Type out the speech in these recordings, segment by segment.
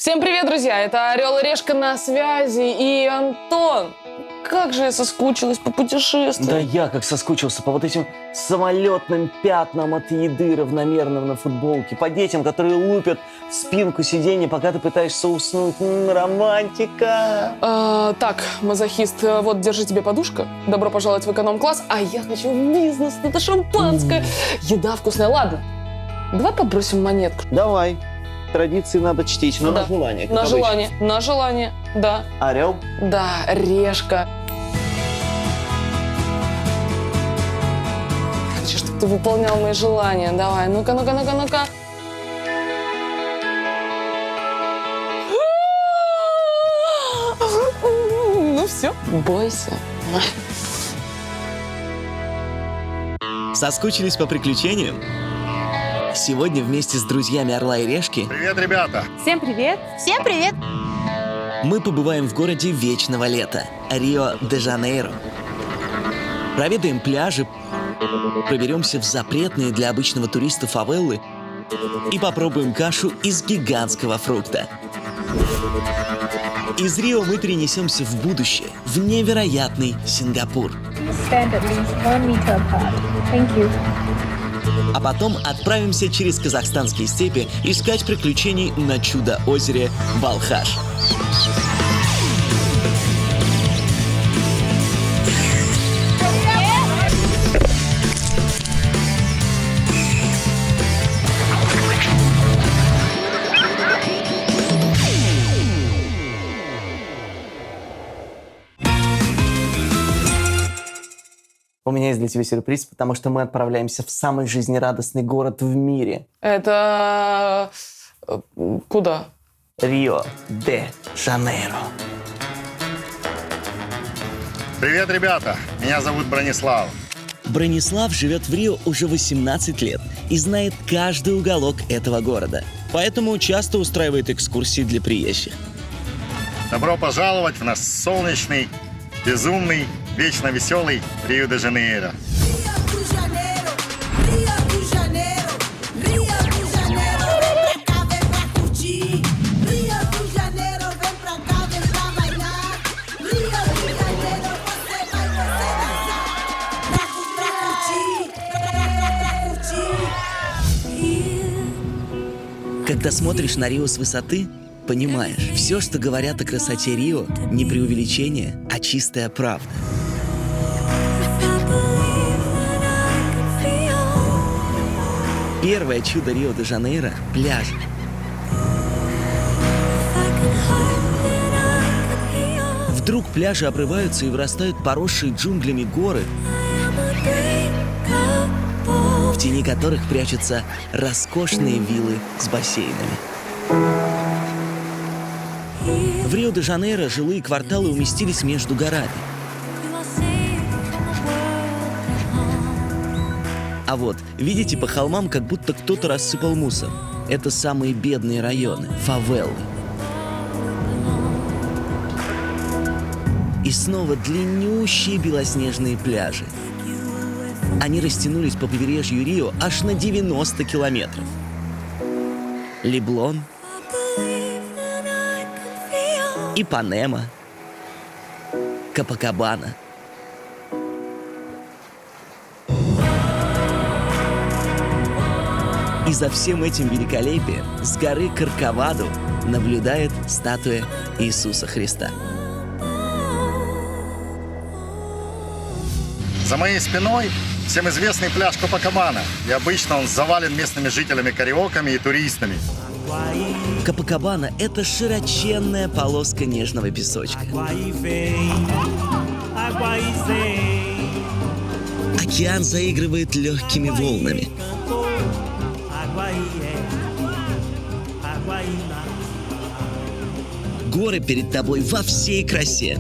Всем привет, друзья! Это Орел и Решка на связи. И Антон, как же я соскучилась по путешествию. Да я как соскучился по вот этим самолетным пятнам от еды равномерным на футболке, по детям, которые лупят в спинку сиденья, пока ты пытаешься уснуть. Романтика! Так, мазохист, вот, держи тебе подушка. Добро пожаловать в эконом-класс. А я хочу в бизнес, это шампанское. Еда вкусная. Ладно, давай подбросим монетку. Давай. Традиции надо чтить, но Да. на желание. На желание, да. Орел? Да, Решка. Хочу, чтобы ты выполнял мои желания. Давай, ну-ка. Ну все, бойся. Соскучились по приключениям? Сегодня вместе с друзьями Орла и Решки Привет, ребята! Всем привет! Всем привет! мы побываем в городе вечного лета – Рио-де-Жанейро. Проведаем пляжи, проберемся в запретные для обычного туриста фавелы и попробуем кашу из гигантского фрукта. Из Рио мы перенесемся в будущее, в невероятный Сингапур. Stand at least 1 meter apart. Thank you. А потом отправимся через казахстанские степи искать приключений на чудо-озере Балхаш. У меня есть для тебя сюрприз, потому что мы отправляемся в самый жизнерадостный город в мире. Это... Куда? Рио-де-Жанейро. Привет, ребята! Меня зовут Бронислав. Бронислав живет в Рио уже 18 лет и знает каждый уголок этого города. Поэтому часто устраивает экскурсии для приезжих. Добро пожаловать в наш солнечный, безумный, вечно веселый Рио-де-Жанейро. Когда смотришь на Рио с высоты, понимаешь, все, что говорят о красоте Рио, не преувеличение, а чистая правда. Первое чудо Рио-де-Жанейро – пляжи. Вдруг пляжи обрываются и вырастают поросшие джунглями горы, в тени которых прячутся роскошные виллы с бассейнами. В Рио-де-Жанейро жилые кварталы уместились между горами. А вот, видите, по холмам как будто кто-то рассыпал мусор. Это самые бедные районы, фавелы. И снова длиннющие белоснежные пляжи. Они растянулись по побережью Рио аж на 90 километров. Леблон, Ипанема, Копакабана. И за всем этим великолепием с горы Корковаду наблюдает статуя Иисуса Христа. За моей спиной всем известный пляж Копакабана, и обычно он завален местными жителями кариоками и туристами. Копакабана – это широченная полоска нежного песочка. Океан заигрывает легкими волнами. Горы перед тобой во всей красе.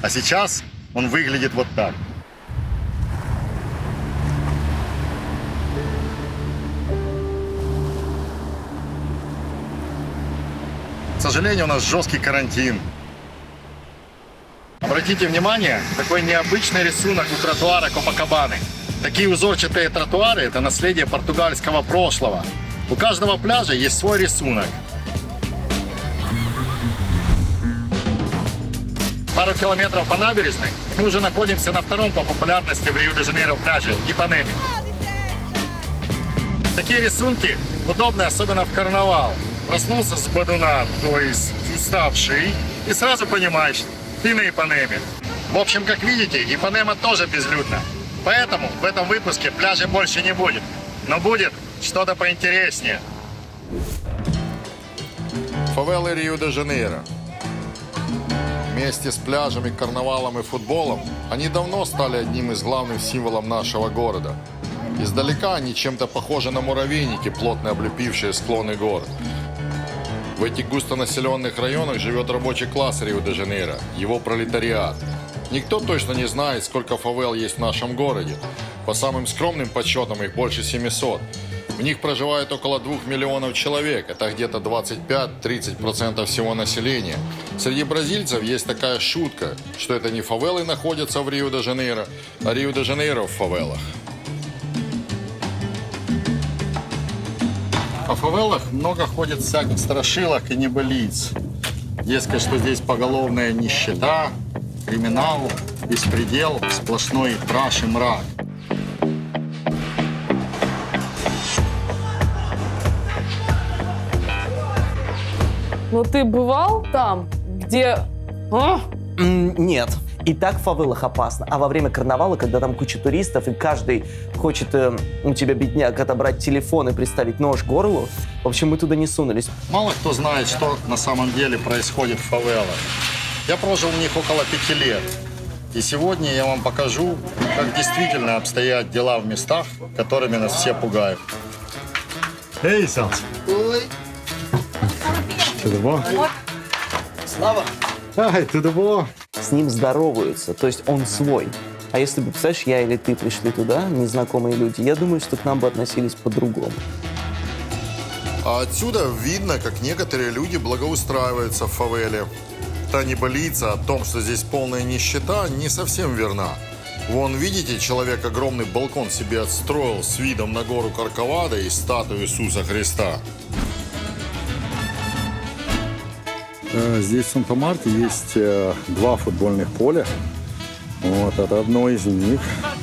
А сейчас он выглядит вот так. К сожалению, у нас жесткий карантин. Обратите внимание, такой необычный рисунок у тротуара Копакабаны. Такие узорчатые тротуары – это наследие португальского прошлого. У каждого пляжа есть свой рисунок. Пару километров по набережной мы уже находимся на втором по популярности в Рио-де-Жанейро пляже – Ипанеме. Такие рисунки удобны, особенно в карнавал. Проснулся с бодуна, то есть уставший, и сразу понимаешь, ты на Ипанеме. В общем, как видите, Ипанема тоже безлюдна. Поэтому в этом выпуске пляжа больше не будет. Но будет что-то поинтереснее. Фавелы Рио-де-Жанейро. Вместе с пляжами, карнавалом и футболом они давно стали одним из главных символов нашего города. Издалека они чем-то похожи на муравейники, плотно облепившие склоны гор. В этих густонаселенных районах живет рабочий класс Рио-де-Жанейро, его пролетариат. Никто точно не знает, сколько фавел есть в нашем городе. По самым скромным подсчетам их больше 700. В них проживает около 2 миллионов человек. Это где-то 25-30% всего населения. Среди бразильцев есть такая шутка, что это не фавелы находятся в Рио-де-Жанейро, а Рио-де-Жанейро в фавелах. По фавелах много ходит всяких страшилок и небылиц. Дескать, что здесь поголовная нищета, криминал, беспредел, сплошной траш и мрак. Но ты бывал там, где... А? Нет. И так в фавелах опасно. А во время карнавала, когда там куча туристов, и каждый хочет у тебя, бедняк, отобрать телефон и приставить нож к горлу, в общем, мы туда не сунулись. Мало кто знает, что на самом деле происходит в фавелах. Я прожил в них около 5 лет. И сегодня я вам покажу, как действительно обстоят дела в местах, которыми нас все пугают. Эй, Санс! Oi. Tudo bom? Slava. Ай, tudo bom? С ним здороваются, то есть он свой. А если бы, представляешь, я или ты пришли туда, незнакомые люди, я думаю, что к нам бы относились по-другому. А отсюда видно, как некоторые люди благоустраиваются в фавеле. Та небылица о том, что здесь полная нищета, не совсем верна. Вон, видите, человек огромный балкон себе отстроил с видом на гору Корковадо и статую Иисуса Христа. Здесь в Санта-Марте есть 2 футбольных поля. Вот, это одно из них.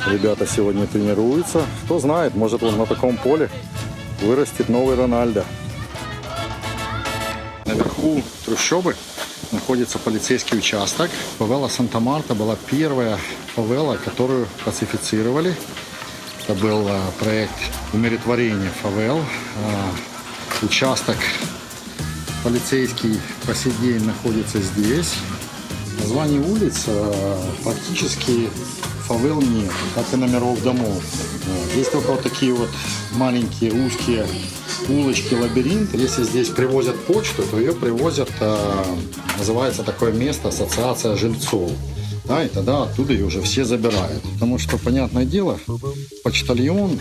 Ребята сегодня тренируются. Кто знает, может, вот на таком поле вырастет новый Рональдо. Наверху трущобы находится полицейский участок. Фавела Санта-Марта была первая фавела, которую пацифицировали. Это был проект умиротворения фавел. Участок полицейский по сей день находится здесь. Название улиц практически фавел нет, как и номеров домов. Есть только вот такие вот маленькие узкие улочки, лабиринт. Если здесь привозят почту, то ее привозят, называется такое место, ассоциация жильцов. Да, и тогда оттуда ее уже все забирают. Потому что, понятное дело, почтальон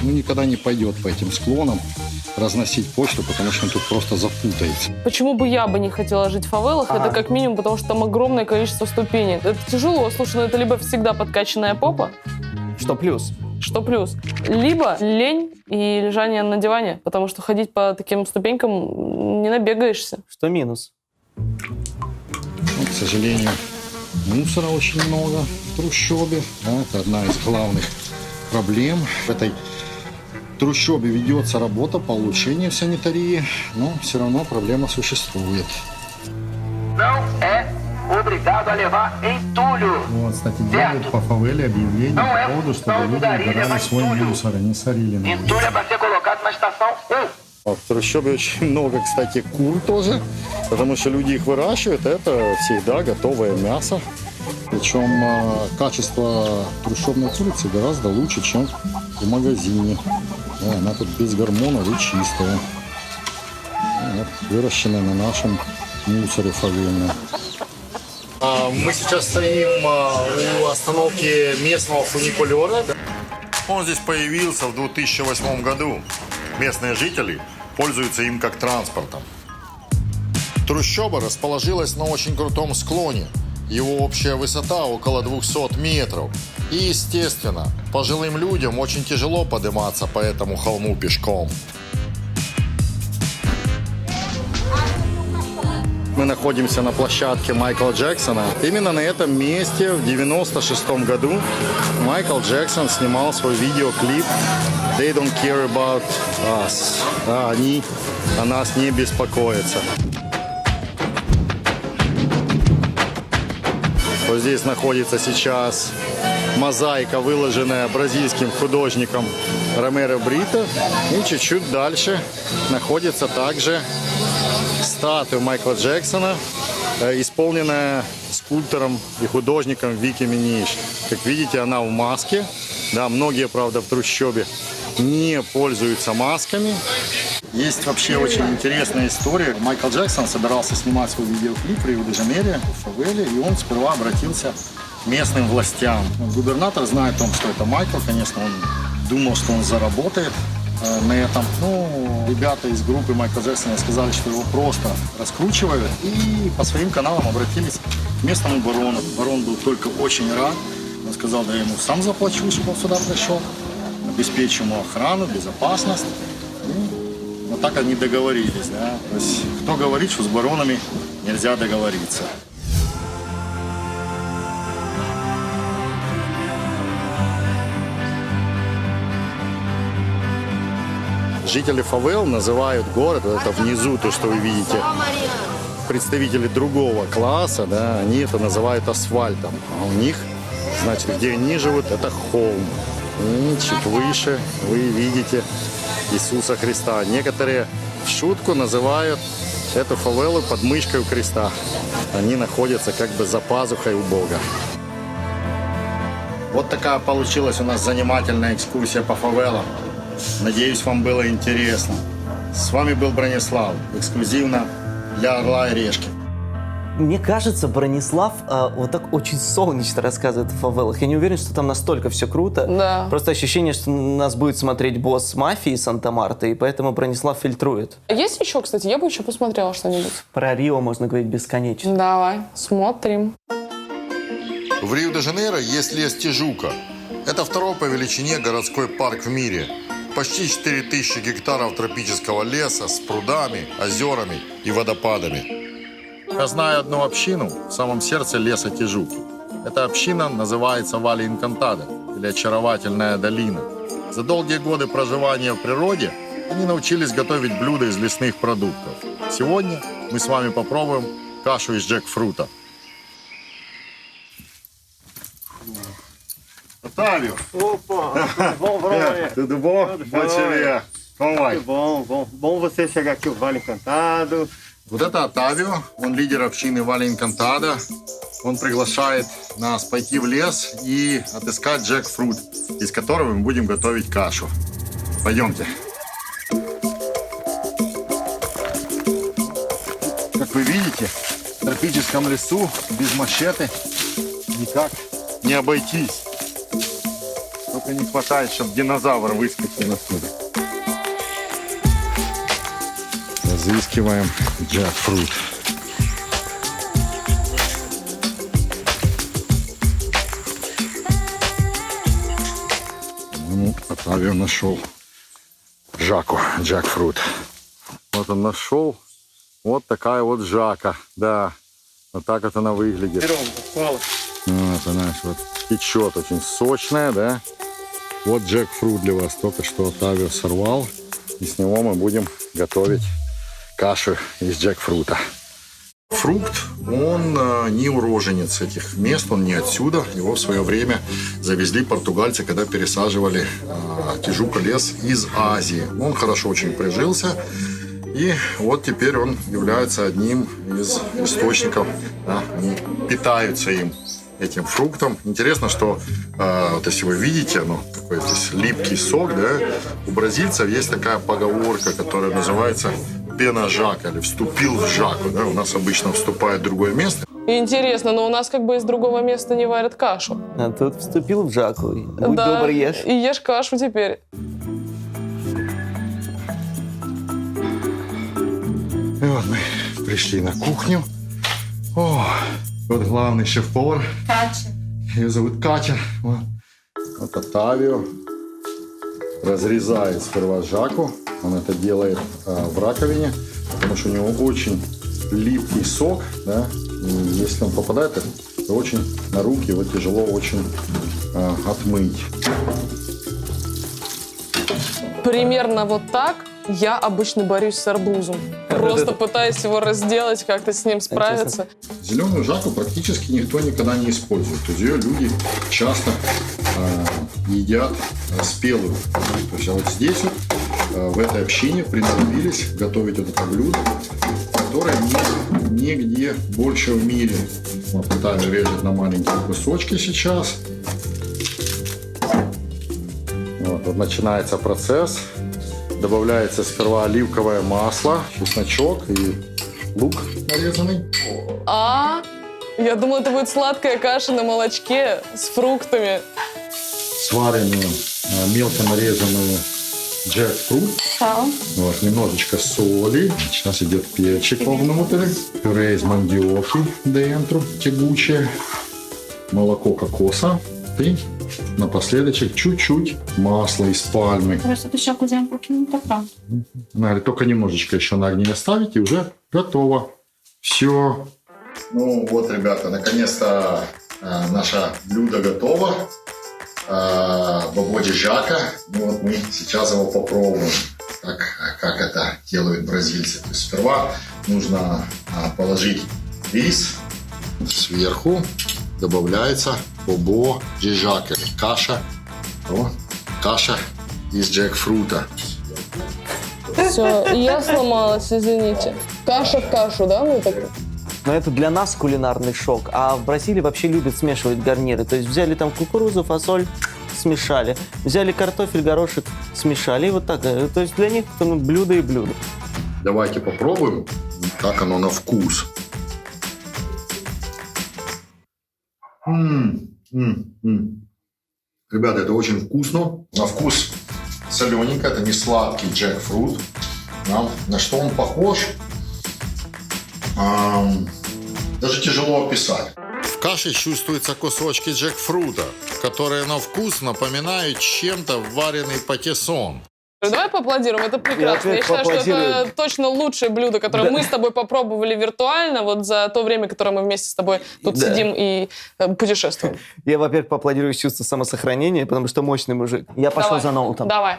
никогда не пойдет по этим склонам разносить почту, потому что он тут просто запутается. Почему бы я бы не хотела жить в фавелах? Это как минимум, потому что там огромное количество ступенек. Это тяжело. Слушай, ну это либо всегда подкачанная попа, Что плюс? что плюс, либо лень и лежание на диване, потому что ходить по таким ступенькам не набегаешься. Что минус? Ну, к сожалению, мусора очень много в трущобе. Да, это одна из главных проблем. В этой трущобе ведется работа по улучшению санитарии, но все равно проблема существует. Não é obrigado a levar entulho. Вот, кстати, делают по фавеле объявление по поводу, чтобы люди убирали свой мусор, а не сорили на улице. Entulho é para ser colocado na estação 1. В трущобе очень много, кстати, кур тоже, потому что люди их выращивают. Это всегда готовое мясо. Причем качество трущобной курицы гораздо лучше, чем в магазине. Да, она тут без гормонов и чистая. Вот, выращенная на нашем мусоре фавельном. Мы сейчас стоим у остановки местного фуникулера. Он здесь появился в 2008 году. Местные жители пользуются им как транспортом. Трущоба расположилась на очень крутом склоне. Его общая высота около 200 метров. И, естественно, пожилым людям очень тяжело подниматься по этому холму пешком. Мы находимся на площадке Майкла Джексона. Именно на этом месте в 1996 году Майкл Джексон снимал свой видеоклип «They don't care about us». Да, они о нас не беспокоятся. Вот здесь находится сейчас мозаика, выложенная бразильским художником Ромеро Брито. И чуть-чуть дальше находится также статуя Майкла Джексона, исполненная скульптором и художником Вики Миниш. Как видите, она в маске. Да, многие, правда, в трущобе не пользуются масками. Есть вообще очень интересная история. Майкл Джексон собирался снимать свой видеоклип в Рио-де-Жанейро, в фавеле, и он сперва обратился к местным властям. Губернатор знает о том, что это Майкл, конечно, он думал, что он заработает на этом. Ну, ребята из группы Майкла Джексона сказали, что его просто раскручивают, и по своим каналам обратились к местному барону. Барон был только очень рад. Он сказал, да я ему сам заплачу, чтобы он сюда пришел, обеспечу ему охрану, безопасность. И вот так они договорились. Да? То есть, кто говорит, что с баронами нельзя договориться. Жители фавел называют город, вот это внизу, то, что вы видите, представители другого класса, да, они это называют асфальтом. А у них, значит, где они живут, это холм. И чуть выше вы видите Иисуса Христа. Некоторые в шутку называют эту фавелу подмышкой у креста. Они находятся как бы за пазухой у Бога. Вот такая получилась у нас занимательная экскурсия по фавелам. Надеюсь, вам было интересно. С вами был Бронислав, эксклюзивно для «Орла и Решки». Мне кажется, Бронислав вот так очень солнечно рассказывает о фавелах. Я не уверен, что там настолько все круто. Да. Просто ощущение, что нас будет смотреть босс мафии Санта-Марта, и поэтому Бронислав фильтрует. Есть еще, кстати, я бы еще посмотрела что-нибудь. Про Рио можно говорить бесконечно. Давай, смотрим. В Рио-де-Жанейро есть лес Тижука. Это второй по величине городской парк в мире. Почти 4000 гектаров тропического леса с прудами, озерами и водопадами. Я знаю одну общину в самом сердце леса Тижуки. Эта община называется Вале Инкантада, или Очаровательная долина. За долгие годы проживания в природе они научились готовить блюда из лесных продуктов. Сегодня мы с вами попробуем кашу из джекфрута. Otávio. Opa, tudo bom, Bruno? Tudo bom? Tudo Bom te ver. Como vai? Tudo bom, bom. Bom você chegar aqui, o Vale Encantado. Вот это Отавио, он лидер общины Вале Инкантада. Он приглашает нас пойти в лес и отыскать джекфрут, из которого мы будем готовить кашу. Пойдемте. Как вы видите, в тропическом лесу без мачете никак не обойтись. Только не хватает, чтобы динозавр выскочил отсюда. Разыскиваем джекфрут. Ну, Отавио нашел жаку, джекфрут. Вот он нашел. Вот такая вот жака. Да, вот так вот она выглядит. Вот она вот течет, очень сочная, да. Вот джекфрут для вас только что Отавио сорвал. И с него мы будем готовить кашу из джекфрута. Фрукт, он не уроженец этих мест, он не отсюда. Его в свое время завезли португальцы, когда пересаживали Тижука лес из Азии. Он хорошо очень прижился. И вот теперь он является одним из источников. Да, они питаются им, этим фруктом. Интересно, что вот если вы видите, ну, такой здесь липкий сок, да, у бразильцев есть такая поговорка, которая называется «пена жака» или «вступил в жаку». Да? У нас обычно вступает в другое место. Интересно, но у нас как бы из другого места не варят кашу. А тут вступил в жаку. Будь Да, добр, ешь. и ешь кашу теперь. И вот мы пришли на кухню. О, вот главный шеф-повар. Катя. Ее зовут Катя. Вот. Вот Оттавио разрезает сперва жаку. Он это делает в раковине, потому что у него очень липкий сок. Да? И если он попадает, то очень на руки его тяжело очень отмыть. Примерно вот так я обычно борюсь с арбузом. Просто пытаюсь его разделать, как-то с ним справиться. Зеленую жаку практически никто никогда не использует. То есть ее люди часто едят спелую. То есть вот здесь вот, в этой общине приноровились готовить вот это блюдо, которое нет нигде больше в мире. Вот Наталья режет на маленькие кусочки сейчас. Вот начинается процесс. Добавляется сперва оливковое масло, чесночок и лук нарезанный. Я думала, это будет сладкая каша на молочке с фруктами. Сваренную, мелко нарезанную джекфрут. Вот, немножечко соли. Сейчас идет перчик вовнутрь. Пюре из мандиоки dentro, тягучее. Молоко кокоса. И напоследочек чуть-чуть масла из пальмы. Просто ты сейчас куда покинул так. Надо только немножечко еще на огне оставить, и уже готово. Все. Ну вот, ребята, наконец-то наше блюдо готово. Бободжи жака. Ну вот мы сейчас его попробуем, как это делают бразильцы. То есть сперва нужно положить рис, сверху добавляется бободжи жака, каша из джекфрута. Все, я сломалась, извините. Каша в кашу, да? Мы так... Но это для нас кулинарный шок. А в Бразилии вообще любят смешивать гарниры. То есть взяли там кукурузу, фасоль, смешали. Взяли картофель, горошек, смешали. И вот так. То есть для них это блюдо и блюдо. Давайте попробуем, как оно на вкус. Ребята, это очень вкусно. На вкус солененько, это не сладкий джекфрут. На что он похож? Даже тяжело описать. В каше чувствуются кусочки джекфрута, которые на вкус напоминают чем-то вареный патиссон. Давай поаплодируем, это прекрасно. Я считаю, что это точно лучшее блюдо, которое мы с тобой попробовали виртуально вот за то время, которое мы вместе с тобой тут сидим и путешествуем. Я, во-первых, поаплодирую чувство самосохранения, потому что мощный мужик. Я пошел за ноутом. Давай.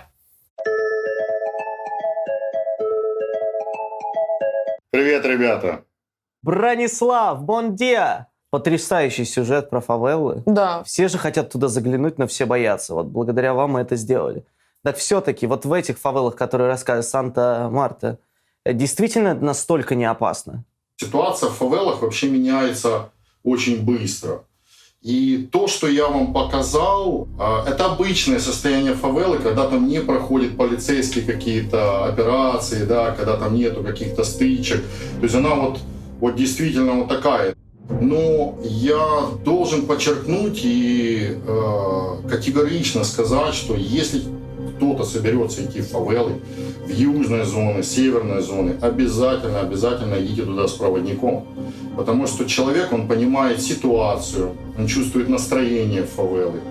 Привет, ребята. Бранислав, бон-диа! Потрясающий сюжет про фавелы. Да. Все же хотят туда заглянуть, но все боятся. Вот благодаря вам мы это сделали. Так все-таки вот в этих фавелах, которые рассказывает Санта-Марта, действительно настолько не опасно? Ситуация в фавелах вообще меняется очень быстро. И то, что я вам показал, это обычное состояние фавелы, когда там не проходят полицейские какие-то операции, да, когда там нету каких-то стычек. То есть она вот действительно вот такая. Но я должен подчеркнуть и категорично сказать, что если кто-то соберется идти в фавелы, в южной зоны, северной зоны, обязательно идите туда с проводником. Потому что человек, он понимает ситуацию, он чувствует настроение фавелы.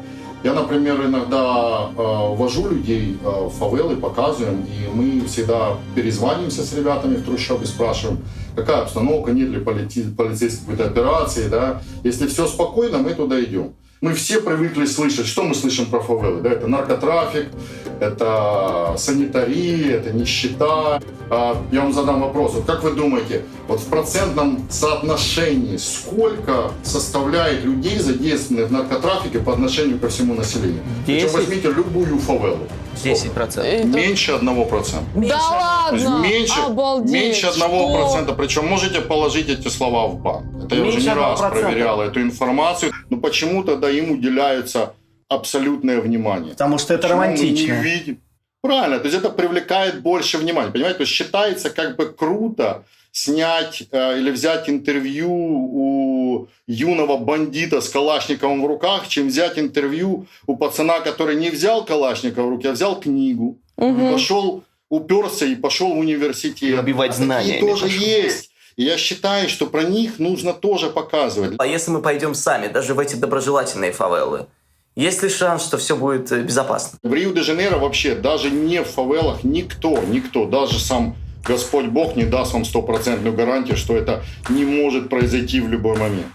Я, например, иногда вожу людей в фавелы, показываем, и мы всегда перезваниваемся с ребятами в трущобе, спрашиваем, какая обстановка, нет ли полицейской какой-то операции, да. Если все спокойно, мы туда идем. Мы все привыкли слышать, что мы слышим про фавелы. Да? Это наркотрафик, это санитария, это нищета. Я вам задам вопрос. Вот как вы думаете, вот в процентном соотношении сколько составляет людей, задействованных в наркотрафике по отношению ко всему населению? 10. Причем возьмите любую фавелу. 10%. Меньше 1%. Да ладно! Меньше 1%. Причем можете положить эти слова в банк. Это я уже не раз проверял эту информацию. Но почему тогда им уделяется абсолютное внимание? Потому что это романтично. Мы не видим. Правильно, то есть это привлекает больше внимания. Понимаете, то есть считается как бы круто снять или взять интервью у юного бандита с калашниковым в руках, чем взять интервью у пацана, который не взял калашников в руки, а взял книгу, пошел, уперся и пошел в университет. Набивать знания. И тоже есть. И я считаю, что про них нужно тоже показывать. А если мы пойдем сами, даже в эти доброжелательные фавелы, есть ли шанс, что все будет безопасно? В Рио-де-Жанейро вообще даже не в фавелах никто, даже сам Господь Бог не даст вам стопроцентную гарантию, что это не может произойти в любой момент.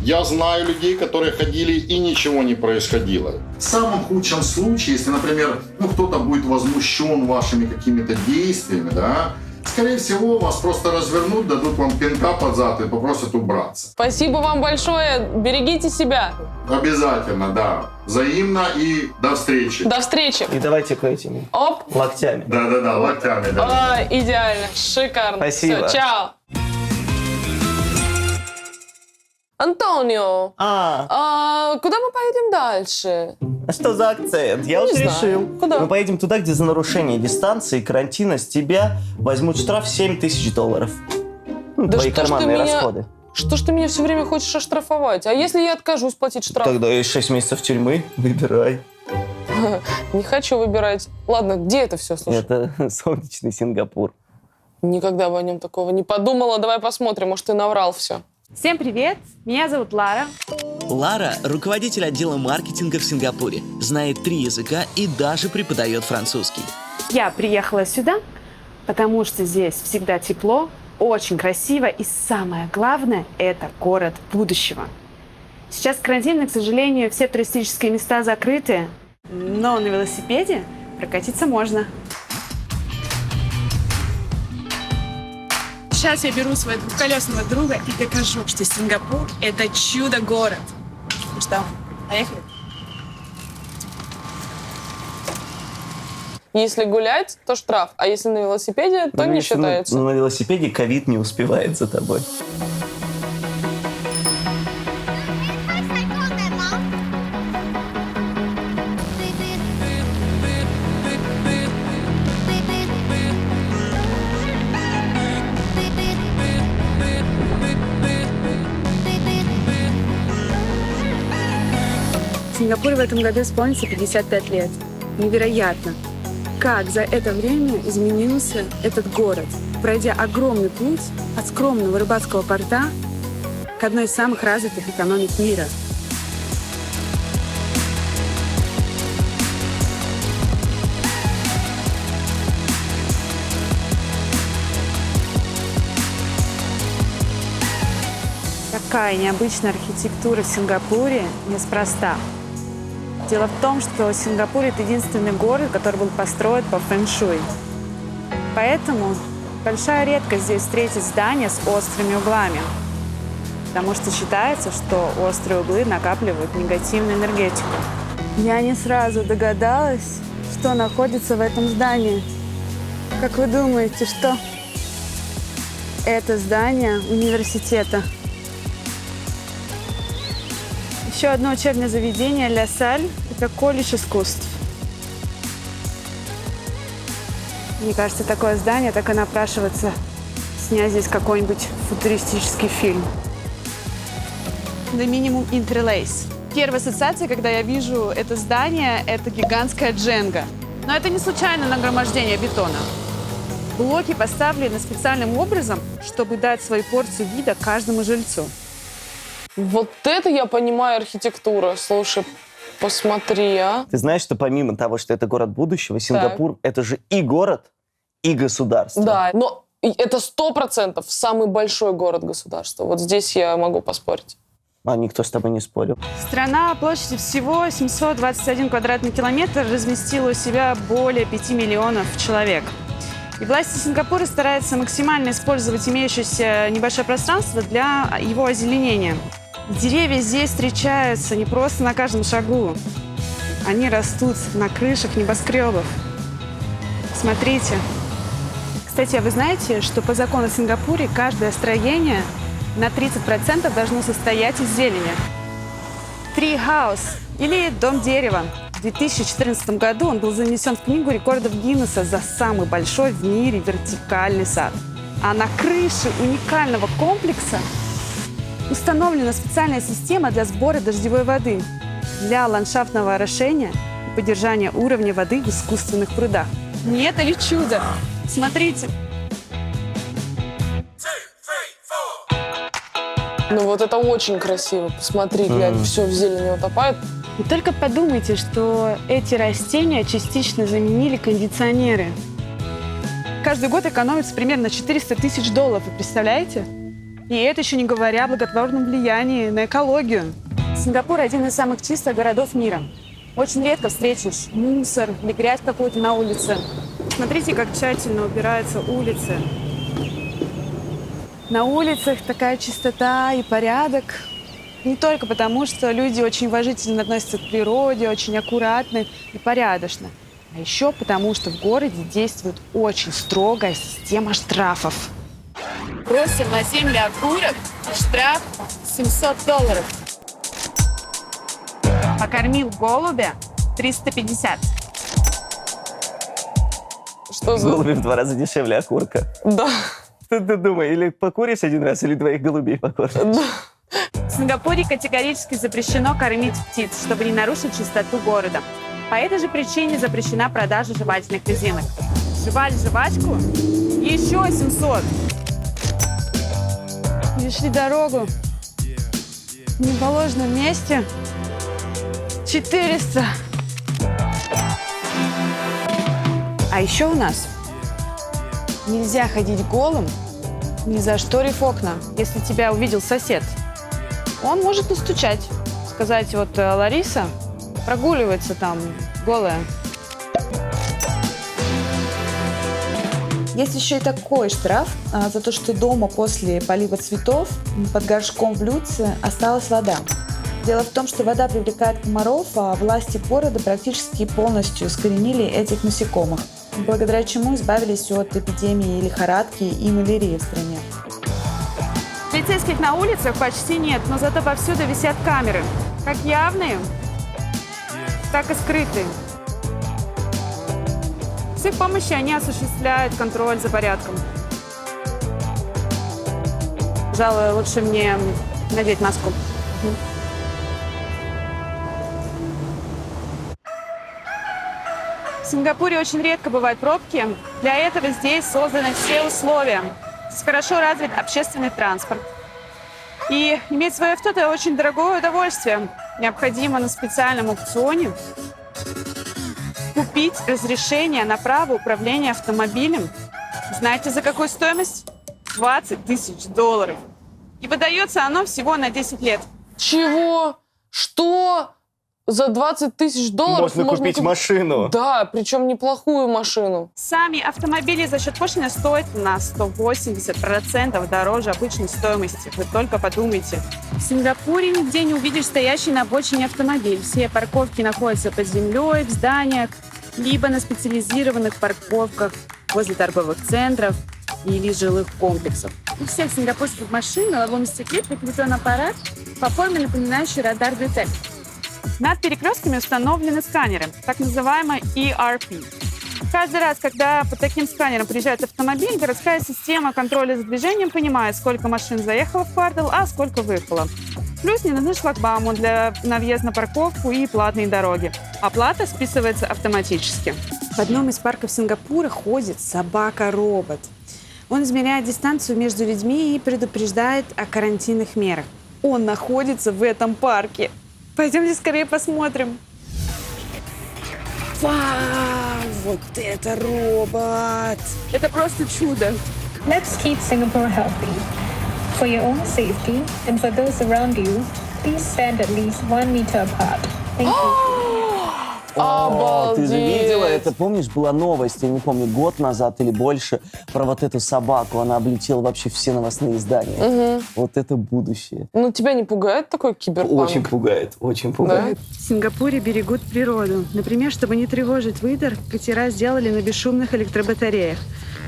Я знаю людей, которые ходили и ничего не происходило. В самом худшем случае, если, например, кто-то будет возмущен вашими какими-то действиями, да, скорее всего, вас просто развернут, дадут вам пинка под зад и попросят убраться. Спасибо вам большое. Берегите себя. Обязательно, да. Взаимно и до встречи. До встречи. И давайте к этим Оп. локтями. Да, локтями, да. Идеально. Шикарно. Спасибо. Все, чао. Антонио, куда мы поедем дальше? А что за акцент? Я Не уже знаю. решил. Куда? Мы поедем туда, где за нарушение дистанции и карантина с тебя возьмут штраф $7000. Да Твои что ж ты карманные меня- расходы. Что ж ты меня все время хочешь оштрафовать? А если я откажусь платить штраф? Тогда есть 6 месяцев тюрьмы. Выбирай. Не хочу выбирать. Ладно, где это все, слушай? Это солнечный Сингапур. Никогда бы о нем такого не подумала. Давай посмотрим, может, ты наврал все. Всем привет! Меня зовут Лара. Лара – руководитель отдела маркетинга в Сингапуре, знает 3 языка и даже преподает французский. Я приехала сюда, потому что здесь всегда тепло, очень красиво и самое главное – это город будущего. Сейчас карантин, и, к сожалению, все туристические места закрыты, но на велосипеде прокатиться можно. Сейчас я беру своего двухколесного друга и докажу, что Сингапур – это чудо-город. Ну что, поехали? Если гулять, то штраф. А если на велосипеде, то не если считается. на велосипеде ковид не успевает за тобой. Сингапуру в этом году исполнится 55 лет. Невероятно, как за это время изменился этот город, пройдя огромный путь от скромного рыбацкого порта к одной из самых развитых экономик мира. Такая необычная архитектура в Сингапуре неспроста. Дело в том, что Сингапур – это единственный город, который был построен по фэн-шуй. Поэтому большая редкость здесь встретить здания с острыми углами. Потому что считается, что острые углы накапливают негативную энергетику. Я не сразу догадалась, что находится в этом здании. Как вы думаете, что? Это здание университета. Еще одно учебное заведение «Ля Саль» – это колледж искусств. Мне кажется, такое здание так и напрашивается снять здесь какой-нибудь футуристический фильм. Да минимум Интерлейс. Первая ассоциация, когда я вижу это здание, это гигантская дженга. Но это не случайное нагромождение бетона. Блоки поставлены специальным образом, чтобы дать свою порцию вида каждому жильцу. Вот это я понимаю архитектура. Слушай, посмотри, а. Ты знаешь, что помимо того, что это город будущего, Сингапур – это же и город, и государство. Да, но это 100% самый большой город-государства. Вот здесь я могу поспорить. А никто с тобой не спорил. Страна площадью всего 721 квадратный километр разместила у себя более 5 миллионов человек. И власти Сингапура стараются максимально использовать имеющееся небольшое пространство для его озеленения. Деревья здесь встречаются не просто на каждом шагу. Они растут на крышах небоскребов. Смотрите. Кстати, а вы знаете, что по закону в Сингапуре каждое строение на 30% должно состоять из зелени? Tree House или Дом дерева. В 2014 году он был занесен в Книгу рекордов Гиннесса за самый большой в мире вертикальный сад. А на крыше уникального комплекса установлена специальная система для сбора дождевой воды для ландшафтного орошения и поддержания уровня воды в искусственных прудах. Не это ли чудо? Смотрите. Ну вот это очень красиво. Посмотри, глянь, все в зелени утопает. И только подумайте, что эти растения частично заменили кондиционеры. Каждый год экономится примерно $400 тысяч, вы представляете? И это еще не говоря о благотворном влиянии на экологию. Сингапур – один из самых чистых городов мира. Очень редко встретишь мусор или грязь какую-то на улице. Смотрите, как тщательно убираются улицы. На улицах такая чистота и порядок. Не только потому, что люди очень уважительно относятся к природе, очень аккуратны и порядочно. А еще потому, что в городе действует очень строгая система штрафов. Бросил на землю окурок, штраф $700. Покормил голубя $350. Что за... Голуби в 2 раза дешевле окурка. Да. Ты думай, или покуришь 1 раз, или 2 голубей покормишь. Да. В Сингапуре категорически запрещено кормить птиц, чтобы не нарушить чистоту города. По этой же причине запрещена продажа жевательных резинок. Жевали жвачку и еще 700. Перешли дорогу в неположенном месте 400. А еще у нас нельзя ходить голым, не зашторив окна, если тебя увидел сосед. Он может настучать, сказать, вот Лариса прогуливается там голая. Есть еще и такой штраф за то, что дома после полива цветов под горшком в блюдце осталась вода. Дело в том, что вода привлекает комаров, а власти города практически полностью искоренили этих насекомых, благодаря чему избавились от эпидемии лихорадки и малярии в стране. Полицейских на улицах почти нет, но зато повсюду висят камеры. Как явные, так и скрытые. С их помощью они осуществляют контроль за порядком. Пожалуй, лучше мне надеть маску. В Сингапуре очень редко бывают пробки. Для этого здесь созданы все условия. Здесь хорошо развит общественный транспорт. И иметь свое авто – это очень дорогое удовольствие. Необходимо на специальном аукционе купить разрешение на право управления автомобилем. Знаете, за какую стоимость? $20 тысяч. И выдается оно всего на 10 лет. Чего? Что? За $20 тысяч можно купить машину. Да, причем неплохую машину. Сами автомобили за счет пошлины стоят на 180% дороже обычной стоимости. Вы только подумайте. В Сингапуре нигде не увидишь стоящий на обочине автомобиль. Все парковки находятся под землей, в зданиях, либо на специализированных парковках возле торговых центров или жилых комплексов. У всех сингапурских машин на лобовом стекле прикреплен аппарат по форме, напоминающий радар-детектор. Над перекрестками установлены сканеры, так называемый ERP. Каждый раз, когда по таким сканерам приезжает автомобиль, городская система контроля за движением понимает, сколько машин заехало в квартал, а сколько выехало. Плюс не нужны шлагбаумы на въезд на парковку и платные дороги. Оплата списывается автоматически. В одном из парков Сингапура ходит собака-робот. Он измеряет дистанцию между людьми и предупреждает о карантинных мерах. Он находится в этом парке. Пойдемте скорее посмотрим. Вау, вот это робот! Это просто чудо. Let's keep Singapore healthy. For your own safety and for those around you, please stand at least 1 meter apart. Thank you. О, ты же Обалдеть. видела? Это, помнишь, была новость, я не помню, год назад или больше, про вот эту собаку. Она облетела вообще все новостные издания. Вот это будущее. Ну, тебя не пугает такой киберпанк? Очень пугает, очень пугает. В Сингапуре берегут природу. Например, чтобы не тревожить выдр, катера сделали на бесшумных электробатареях.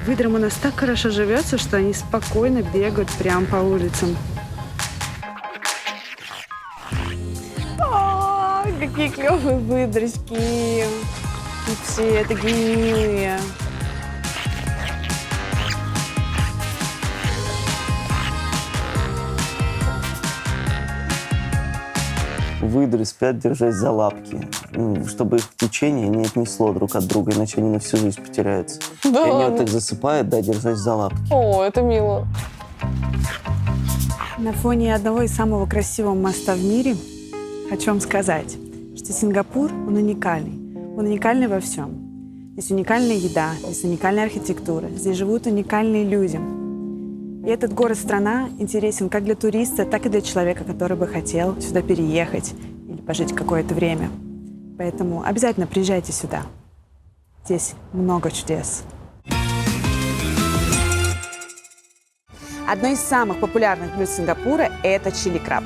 Выдрам у нас так хорошо живется, что они спокойно бегают прямо по улицам. О, какие клевые выдрочки! И все такие милые. Выдры спят, держась за лапки, чтобы их течение не отнесло друг от друга, иначе они на всю жизнь потеряются. Да И они вот ладно? так засыпают, да, держась за лапки. О, это мило. На фоне одного из самого красивого моста в мире хочу вам сказать, что Сингапур, он уникальный. Он уникальный во всем. Здесь уникальная еда, здесь уникальная архитектура, здесь живут уникальные люди. И этот город-страна интересен как для туриста, так и для человека, который бы хотел сюда переехать или пожить какое-то время. Поэтому обязательно приезжайте сюда. Здесь много чудес. Одно из самых популярных блюд Сингапура – это чили-краб.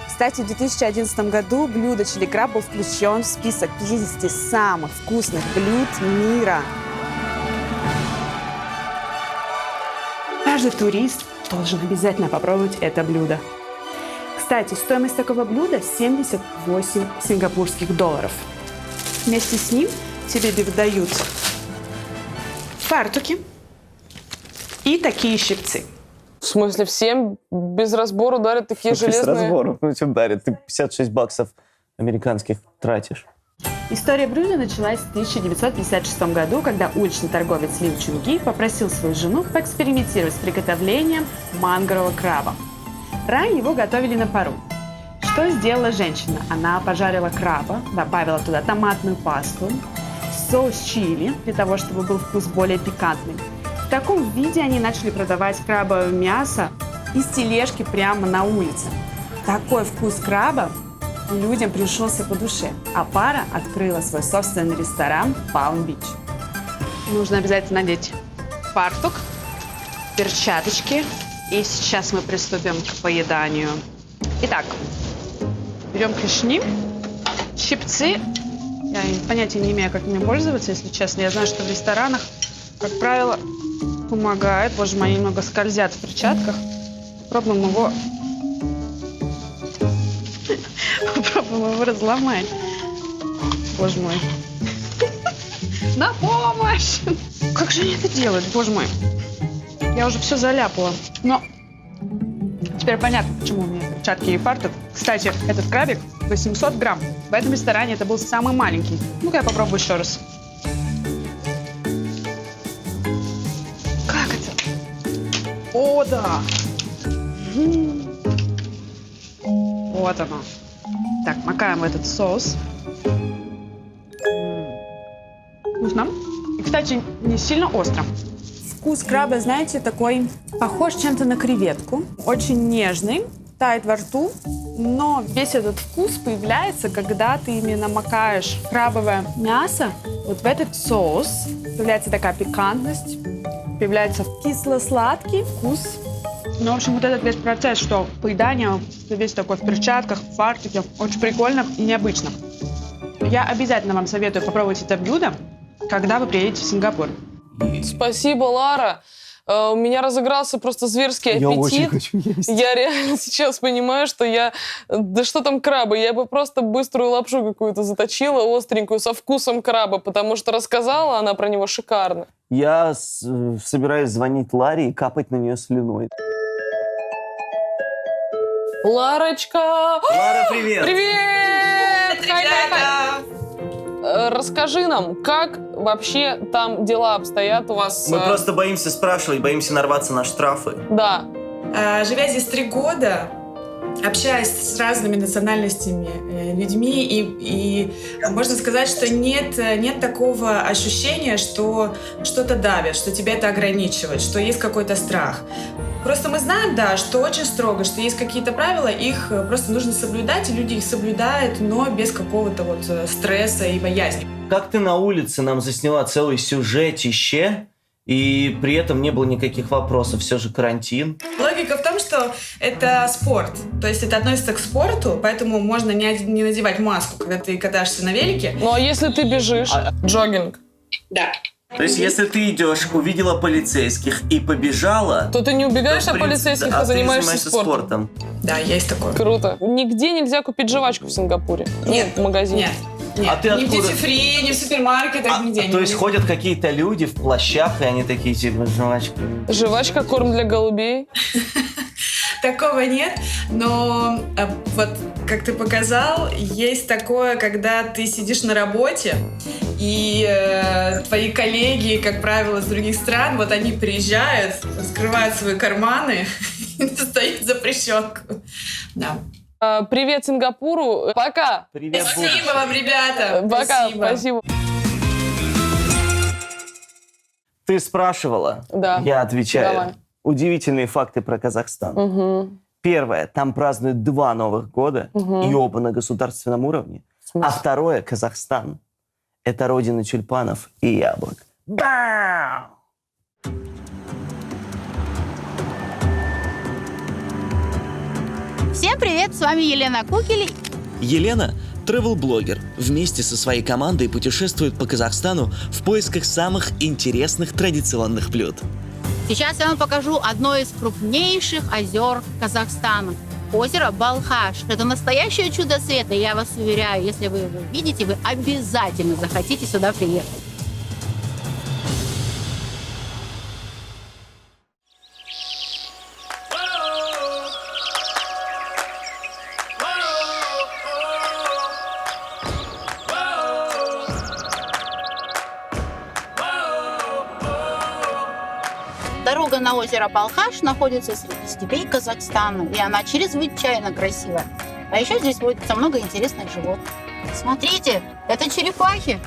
Кстати, в 2011 году блюдо чили-краб был включен в список 50 самых вкусных блюд мира. Каждый турист должен обязательно попробовать это блюдо. Кстати, стоимость такого блюда 78 сингапурских долларов. Вместе с ним тебе выдают фартуки и такие щипцы. В смысле, всем без разбору дарят такие железные... Без разбору. Ну, чем дарят? Ты 56 баксов американских тратишь. История блюда началась в 1956 году, когда уличный торговец Лин Чунги попросил свою жену поэкспериментировать с приготовлением мангового краба. Ранее его готовили на пару. Что сделала женщина? Она пожарила краба, добавила туда томатную пасту, соус чили, для того, чтобы был вкус более пикантный. В таком виде они начали продавать крабовое мясо из тележки прямо на улице. Такой вкус краба людям пришелся по душе, а пара открыла свой собственный ресторан Палм-Бич. Нужно обязательно надеть фартук, перчаточки, и сейчас мы приступим к поеданию. Итак, берем клешни, щипцы. Я понятия не имею, как ими пользоваться, если честно. Я знаю, что в ресторанах, как правило, помогает. Боже мой, они немного скользят в перчатках. Попробуем его разломать. Боже мой. На помощь! Как же они это делают, боже мой? Я уже все заляпала. Но теперь понятно, почему у меня перчатки и фартук. Кстати, этот крабик 800 грамм. В этом ресторане это был самый маленький. Ну-ка я попробую еще раз. Как это? О, да! Вот оно. Так, макаем в этот соус. Вкусно. И, кстати, не сильно остро. Вкус краба, знаете, такой похож чем-то на креветку. Очень нежный, тает во рту. Но весь этот вкус появляется, когда ты именно макаешь крабовое мясо вот в этот соус. Появляется такая пикантность, появляется кисло-сладкий вкус. Ну, в общем, вот этот весь процесс, что поедание, весь такой в перчатках, в фартуке, очень прикольно и необычно. Я обязательно вам советую попробовать это блюдо, когда вы приедете в Сингапур. Спасибо, Лара. У меня разыгрался просто зверский аппетит. Я очень хочу есть. Я реально сейчас понимаю, что да что там крабы, я бы просто быструю лапшу какую-то заточила, остренькую, со вкусом краба, потому что рассказала она про него шикарно. Я собираюсь звонить Ларе и капать на нее слюной. Ларочка! Лара, привет! Привет! Ребята! Расскажи нам, как вообще там дела обстоят у вас? Мы просто боимся спрашивать, боимся нарваться на штрафы. Да. Живя здесь 3 года, общаясь с разными национальностями, людьми, и можно сказать, что нет такого ощущения, что что-то давит, что тебя это ограничивает, что есть какой-то страх. Просто мы знаем, да, что очень строго, что есть какие-то правила, их просто нужно соблюдать, и люди их соблюдают, но без какого-то вот стресса и боязни. Как ты на улице нам засняла целый сюжетище, и при этом не было никаких вопросов, все же карантин? Логика в том, что это спорт, то есть это относится к спорту, поэтому можно не надевать маску, когда ты катаешься на велике. Ну а если ты бежишь, джогинг? Да. То есть, если ты идешь, увидела полицейских и побежала, то ты не убегаешь от полицейских, а занимаешься спортом. Да, есть такое. Круто. Нигде нельзя купить жвачку в Сингапуре? Нет. В магазине? Нет. А ты ни откуда? в дьюти-фри, ни в супермаркетах, нигде. То есть ходят какие-то люди в плащах, и они такие, типа, жвачка. Жвачка, корм для голубей? Такого нет, но вот, как ты показал, есть такое, когда ты сидишь на работе, и твои коллеги, как правило, из других стран, вот они приезжают, раскрывают свои карманы достают запрещенку. Да. Привет Сингапуру. Пока. Привет, Спасибо вам, ребята. Пока. Спасибо. Ты спрашивала? Да. Я отвечаю. Давай. Удивительные факты про Казахстан. Угу. Первое, там празднуют 2 Новых года, и оба на государственном уровне. А второе, Казахстан. Это родина тюльпанов и яблок. Бау! Всем привет, с вами Елена Кукель. Елена – travel-блогер. Вместе со своей командой путешествует по Казахстану в поисках самых интересных традиционных блюд. Сейчас я вам покажу одно из крупнейших озер Казахстана. Озеро Балхаш. Это настоящее чудо света. И я вас уверяю, если вы его видите, вы обязательно захотите сюда приехать. Дорога на озеро Балхаш находится среди степей Казахстана, и она чрезвычайно красивая. А еще здесь водится много интересных животных. Смотрите, это черепахи.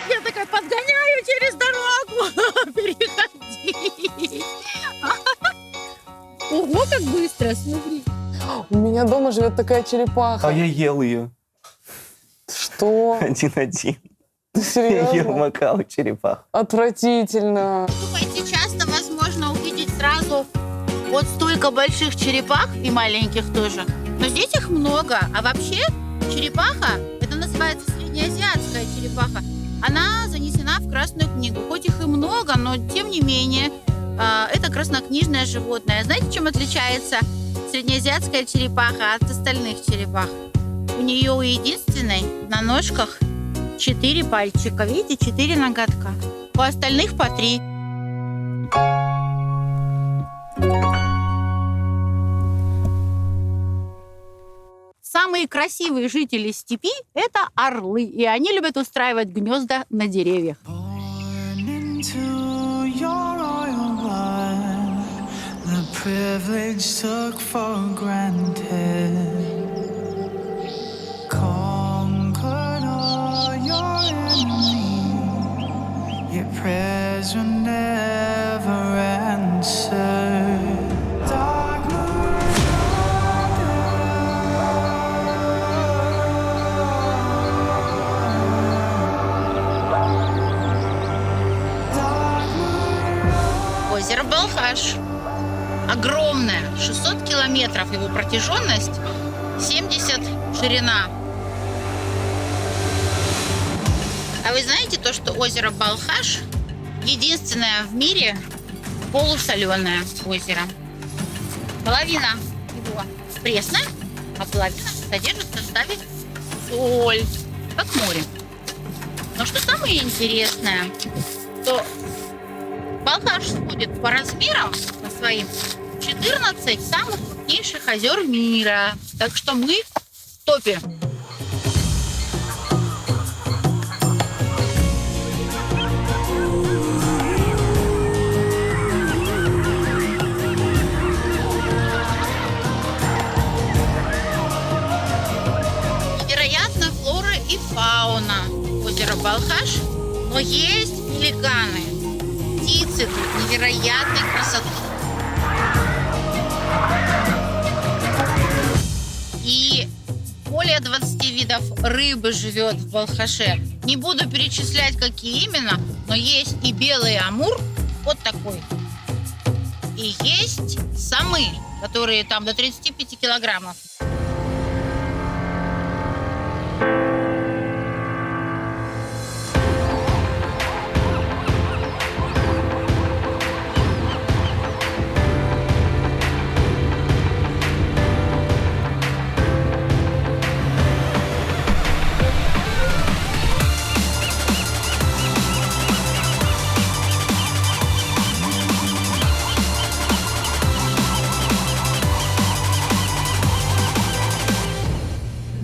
Я такая подгоняю через дорогу. Переходи. Ого, как быстро, смотри. У меня дома живет такая черепаха. А я ел ее. Что? 1-1. Ты серьезно? Я ел Макао черепах. Отвратительно. Думаете, часто возможно увидеть сразу вот столько больших черепах и маленьких тоже? Но здесь их много. А вообще черепаха, это называется среднеазиатская черепаха, она занесена в Красную книгу. Хоть их и много, но тем не менее это краснокнижное животное. Знаете, чем отличается среднеазиатская черепаха от остальных черепах? У нее у единственной на ножках 4 пальчика. Видите, 4 ноготка. У остальных по 3. Самые красивые жители степи – это орлы. И они любят устраивать гнезда на деревьях. Your prayers will never answer. Dark moon Озеро Балхаш. Огромное, 600 километров его протяженность, 70 ширина. А вы знаете то, что озеро Балхаш единственное в мире полусоленое озеро? Половина его пресная, а половина содержит в составе соль, как море. Но что самое интересное, то Балхаш входит по размерам по своим 14 самых крупнейших озер мира. Так что мы в топе. Невероятная флора и фауна озера Балхаш, но есть пеликаны. Птицы тут невероятной красоты. И более 20 видов рыбы живет в Балхаше. Не буду перечислять, какие именно, но есть и белый амур, вот такой. И есть самы, которые там до 35 килограммов.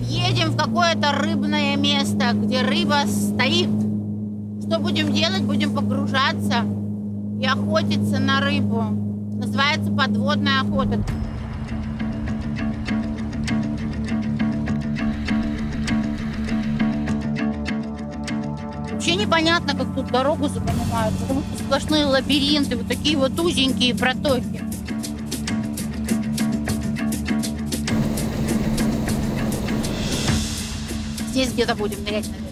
Едем в какое-то рыбное место, где рыба стоит. Что будем делать? Будем погружаться и охотиться на рыбу. Называется подводная охота. Вообще непонятно, как тут дорогу занимают, потому что сплошные лабиринты, вот такие вот узенькие протоки. Здесь где-то будем нырять, наверное.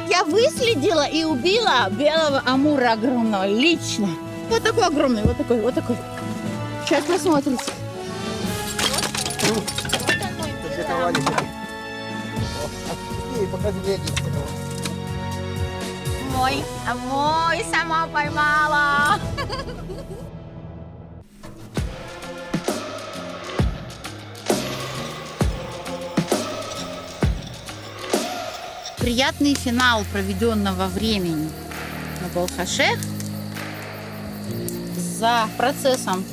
Я выследила и убила белого амура огромного лично. Вот такой огромный, вот такой, вот такой. Сейчас посмотрите. Мой, сама поймала. Приятный финал проведенного времени на Балхаше. За процессом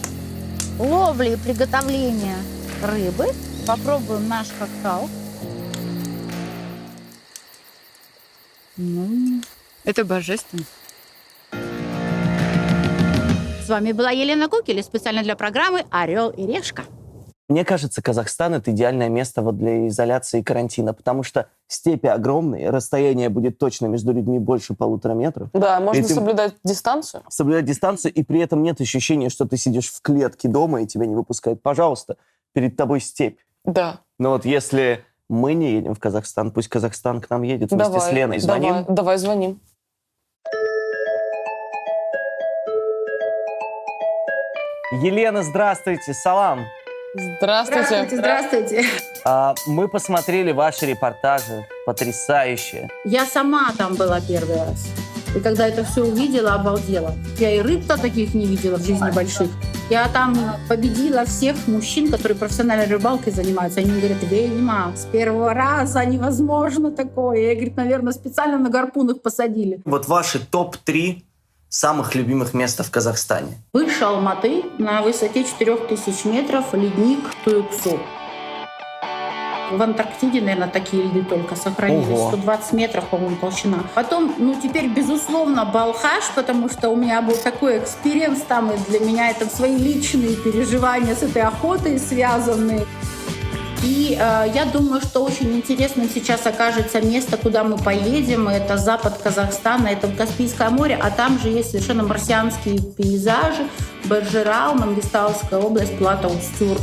ловли и приготовления рыбы попробуем наш коктейль. Это божественно. С вами была Елена Кукель, специально для программы «Орел и решка». Мне кажется, Казахстан — это идеальное место вот для изоляции и карантина, потому что степи огромные, расстояние будет точно между людьми больше 1,5 метра. Да, можно ты соблюдать дистанцию. Соблюдать дистанцию, и при этом нет ощущения, что ты сидишь в клетке дома и тебя не выпускают. Пожалуйста, перед тобой степь. Да. Но вот если мы не едем в Казахстан, пусть Казахстан к нам едет вместе с Леной. Звоним? Давай звоним. Елена, здравствуйте, салам. Здравствуйте. Здравствуйте. Мы посмотрели ваши репортажи, потрясающие. Я сама там была первый раз. И когда это все увидела, обалдела. Я и рыб-то таких не видела в жизни больших. Я там победила всех мужчин, которые профессиональной рыбалкой занимаются. Они говорят: ведьма, с первого раза невозможно такое. Я, говорит, наверное, специально на гарпунах посадили. Вот ваши топ-3 самых любимых места в Казахстане. Выше Алматы, на высоте 4000 метров, ледник Туюксу. В Антарктиде, наверное, такие льды только сохранились. Ого. 120 метров, по-моему, толщина. Потом, теперь, безусловно, Балхаш, потому что у меня был такой экспириенс там, и для меня это свои личные переживания с этой охотой связаны. И я думаю, что очень интересным сейчас окажется место, куда мы поедем. Это запад Казахстана, это Каспийское море, а там же есть совершенно марсианские пейзажи. Баджирал, Мангистауская область, Плата-Устюр.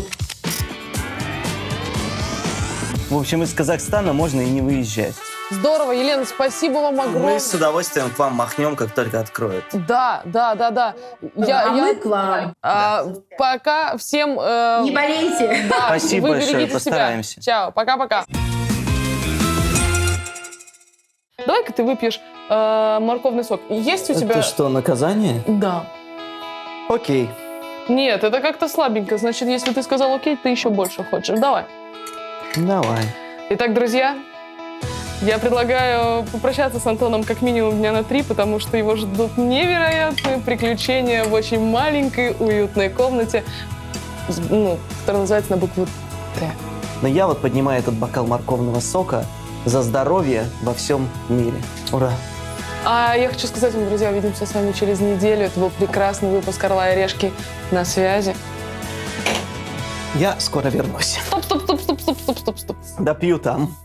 В общем, из Казахстана можно и не выезжать. Здорово, Елена, спасибо вам огромное. Мы с удовольствием к вам махнем, как только откроют. Да. Мы к вам. Пока всем... Не болейте. Да, Спасибо вы большое, берегите постараемся. себя. Чао, пока-пока. Давай-ка ты выпьешь морковный сок. Есть у тебя... Это что, наказание? Да. Окей. Нет, это как-то слабенько. Значит, если ты сказал окей, ты еще больше хочешь. Давай. Давай. Итак, друзья, я предлагаю попрощаться с Антоном как минимум дня на 3, потому что его ждут невероятные приключения в очень маленькой, уютной комнате, которая называется на букву Т. Но я вот поднимаю этот бокал морковного сока за здоровье во всем мире. Ура! А я хочу сказать вам, друзья, увидимся с вами через неделю. Это был прекрасный выпуск «Орла и решки». На связи. Я скоро вернусь. Стоп. Допью там.